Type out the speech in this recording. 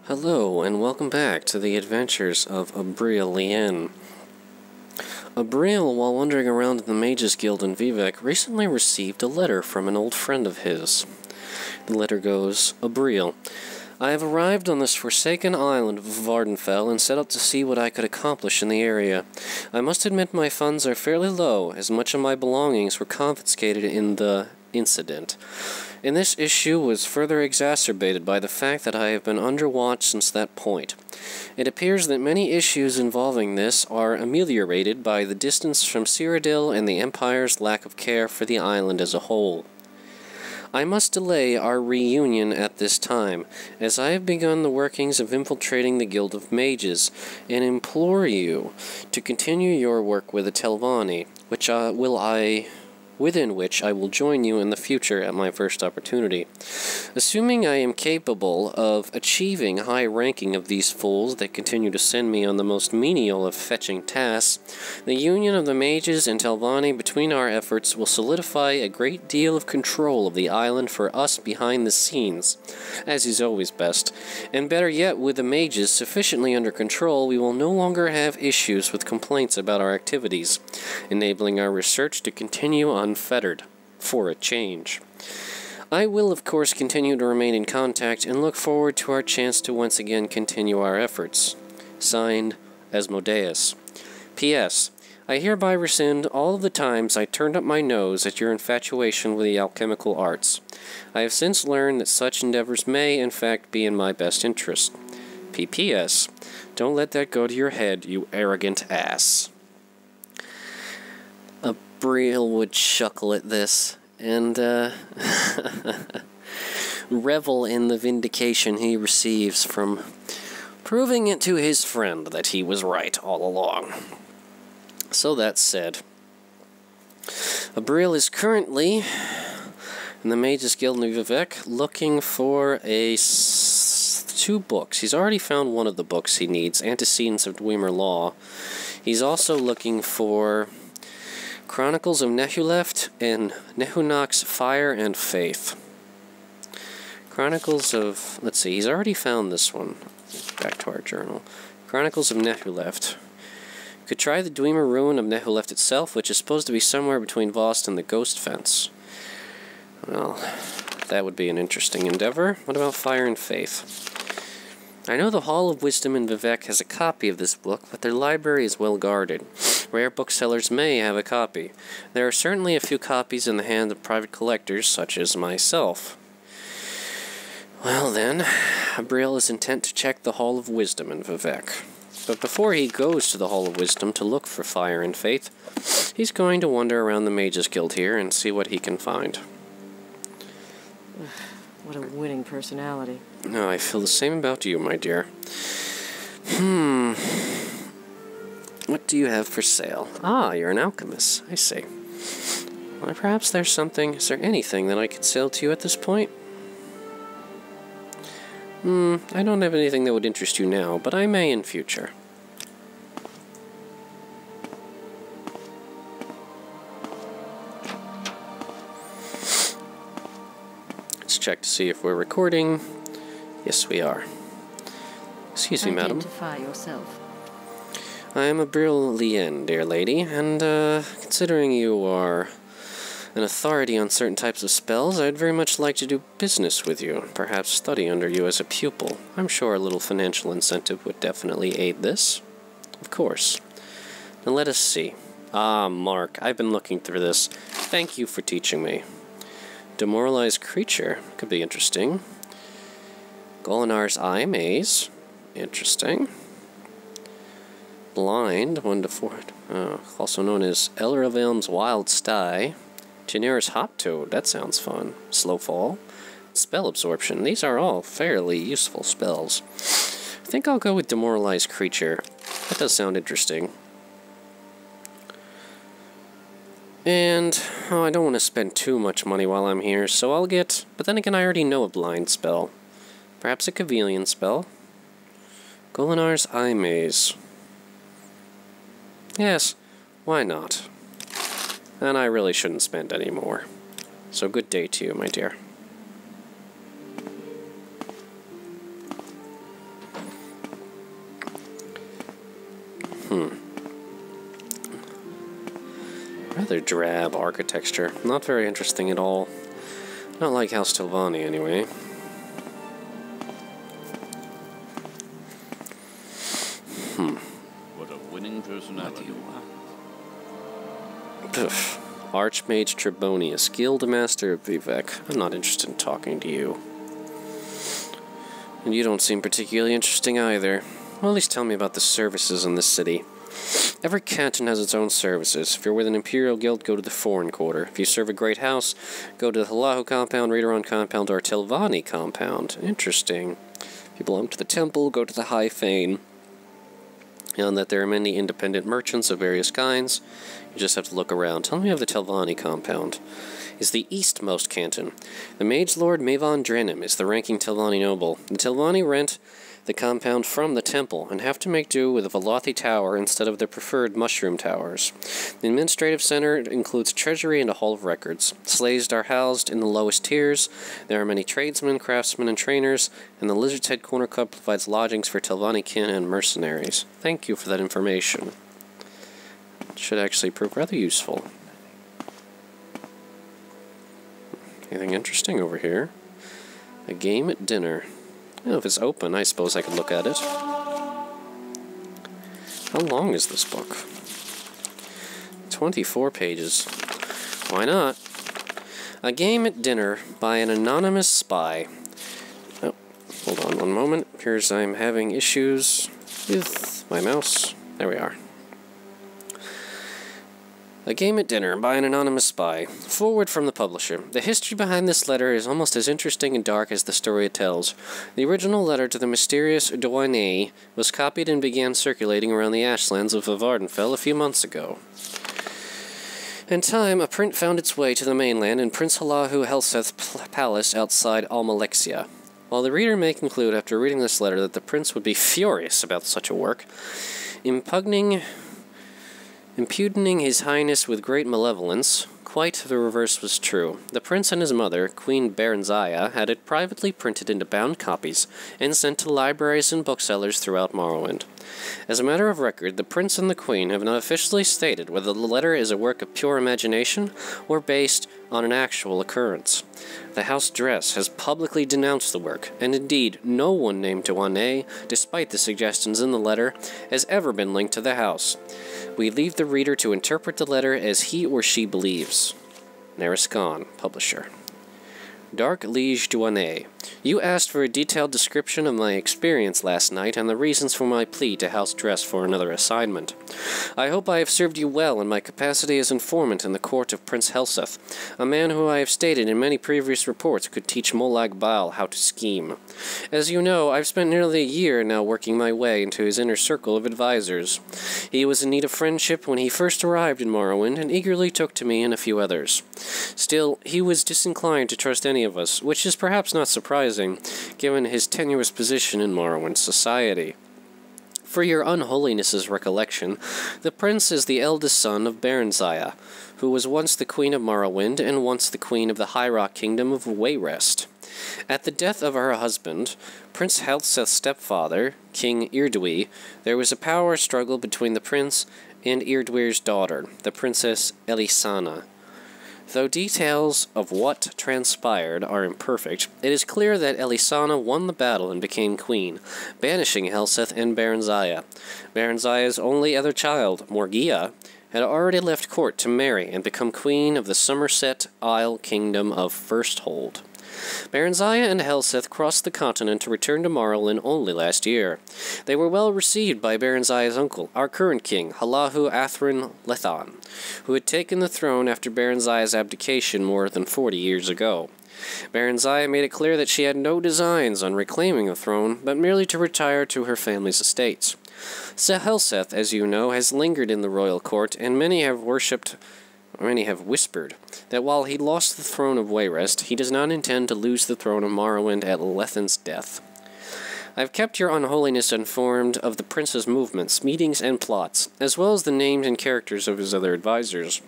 Hello, and welcome back to the adventures of Abreel Lien. Abreel, while wandering around in the Mages Guild in Vivec, recently received a letter from an old friend of his. The letter goes, Abreel, I have arrived on this forsaken island of Vardenfell and set out to see what I could accomplish in the area. I must admit my funds are fairly low, as much of my belongings were confiscated in the incident. And this issue was further exacerbated by the fact that I have been under watch since that point. It appears that many issues involving this are ameliorated by the distance from Cyrodiil and the Empire's lack of care for the island as a whole. I must delay our reunion at this time, as I have begun the workings of infiltrating the Guild of Mages, and implore you to continue your work with the Telvanni, within which I will join you in the future at my first opportunity. Assuming I am capable of achieving high ranking of these fools that continue to send me on the most menial of fetching tasks, the union of the mages and Telvanni between our efforts will solidify a great deal of control of the island for us behind the scenes, as is always best. And better yet, with the mages sufficiently under control, we will no longer have issues with complaints about our activities, enabling our research to continue unfettered, for a change. I will, of course, continue to remain in contact and look forward to our chance to once again continue our efforts. Signed, Asmodeous. P.S. I hereby rescind all of the times I turned up my nose at your infatuation with the alchemical arts. I have since learned that such endeavors may, in fact, be in my best interest. P.P.S. Don't let that go to your head, you arrogant ass. Abreel would chuckle at this, and revel in the vindication he receives from proving it to his friend that he was right all along. So that said, Abreel is currently in the Mages Guild in Vivec looking for two books. He's already found one of the books he needs, Antecedents of Dwemer Law. He's also looking for Chronicles of Nehuleft and Nehunak's Fire and Faith. Chronicles of... let's see, he's already found this one. Back to our journal. Chronicles of Nehuleft. Could try the Dwemer Ruin of Nehuleft itself, which is supposed to be somewhere between Vost and the Ghost Fence. Well, that would be an interesting endeavor. What about Fire and Faith? I know the Hall of Wisdom in Vivec has a copy of this book, but their library is well guarded. Rare booksellers may have a copy. There are certainly a few copies in the hands of private collectors, such as myself. Well then, Abreel is intent to check the Hall of Wisdom in Vivec. But before he goes to the Hall of Wisdom to look for Fire and Faith, he's going to wander around the Mages Guild here and see what he can find. What a winning personality. No, I feel the same about you, my dear. What do you have for sale? Ah, you're an alchemist. I see. Well, perhaps there's something... is there anything that I could sell to you at this point? I don't have anything that would interest you now, but I may in future. Let's check to see if we're recording. Yes, we are. Excuse me, madam. Identify yourself. I am Abreel Lien, dear lady, and considering you are an authority on certain types of spells, I'd very much like to do business with you, perhaps study under you as a pupil. I'm sure a little financial incentive would definitely aid this. Of course. Now let us see. Ah, Mark, I've been looking through this. Thank you for teaching me. Demoralized creature. Could be interesting. Golinar's Eye Maze. Interesting. Blind, 1 to 4. Also known as Elravelm's Wild Sty. Genera's Hoptoad, that sounds fun. Slow Fall. Spell Absorption. These are all fairly useful spells. I think I'll go with Demoralized Creature. That does sound interesting. And, I don't want to spend too much money while I'm here, so I'll get... but then again, I already know a blind spell. Perhaps a Cavilian spell. Golinar's Eye Maze. Yes, why not? And I really shouldn't spend any more. So good day to you, my dear. Rather drab architecture. Not very interesting at all. Not like House Telvanni, anyway. What a winning personality. Archmage Tribonius, Guild Master of Vivek. I'm not interested in talking to you. And you don't seem particularly interesting either. Well, at least tell me about the services in this city. Every canton has its own services. If you're with an Imperial Guild, go to the Foreign Quarter. If you serve a great house, go to the Halahu Compound, Radaron Compound, or Telvanni Compound. Interesting. If you belong to the Temple, go to the High Fane. And that there are many independent merchants of various kinds. You just have to look around. Tell me of the Telvanni Compound. Is the eastmost canton. The Mage Lord Mavon Drenim is the ranking Telvanni noble. The Telvanni rent the compound from the temple and have to make do with a Velothi tower instead of their preferred mushroom towers. The administrative center includes treasury and a hall of records. Slaves are housed in the lowest tiers. There are many tradesmen, craftsmen, and trainers, and the Lizard's Head Corner Club provides lodgings for Telvanni kin and mercenaries. Thank you for that information. It should actually prove rather useful. Anything interesting over here? A game at dinner. Well, if it's open, I suppose I could look at it. How long is this book? 24 pages. Why not? A game at dinner by an anonymous spy. Oh, hold on one moment. Appears I'm having issues with my mouse. There we are. A game at dinner by an anonymous spy. Forward from the publisher. The history behind this letter is almost as interesting and dark as the story it tells. The original letter to the mysterious douanier was copied and began circulating around the ashlands of Vardenfell a few months ago. In time, a print found its way to the mainland in Prince Halahu Helseth's palace outside Almalexia. While the reader may conclude after reading this letter that the prince would be furious about such a work, impugning His Highness with great malevolence, quite the reverse was true. The prince and his mother, Queen Berenzaya, had it privately printed into bound copies and sent to libraries and booksellers throughout Morrowind. As a matter of record, the prince and the queen have not officially stated whether the letter is a work of pure imagination or based on an actual occurrence. The House Dress has publicly denounced the work, and indeed, no one named Douane, despite the suggestions in the letter, has ever been linked to the house. We leave the reader to interpret the letter as he or she believes. Nariscan, Publisher. Dark Liege Douane, you asked for a detailed description of my experience last night and the reasons for my plea to House Dress for another assignment. I hope I have served you well in my capacity as informant in the court of Prince Helseth, a man who I have stated in many previous reports could teach Molag Bal how to scheme. As you know, I've spent nearly a year now working my way into his inner circle of advisors. He was in need of friendship when he first arrived in Morrowind and eagerly took to me and a few others. Still, he was disinclined to trust any of us, which is perhaps not surprising, given his tenuous position in Morrowind society. For your unholiness's recollection, the prince is the eldest son of Berenzaya, who was once the queen of Morrowind and once the queen of the High Rock Kingdom of Wayrest. At the death of her husband, Prince Helseth's stepfather, King Irdwi, there was a power struggle between the prince and Irdwir's daughter, the Princess Elisana. Though details of what transpired are imperfect, it is clear that Elisana won the battle and became queen, banishing Helseth and Berenzaya. Berenzaya's only other child, Morgia, had already left court to marry and become queen of the Somerset Isle Kingdom of Firsthold. Berenzaya and Helseth crossed the continent to return to Morrowind only last year. They were well received by Berenzaya's uncle, our current king, Halahu Athrin Lethan, who had taken the throne after Berenzaya's abdication more than 40 years ago. Berenzaya made it clear that she had no designs on reclaiming the throne, but merely to retire to her family's estates. So Helseth, as you know, has lingered in the royal court, and many have whispered that while he lost the throne of Wayrest, he does not intend to lose the throne of Morrowind at Lethan's death. I have kept your unholiness informed of the prince's movements, meetings, and plots, as well as the names and characters of his other advisors.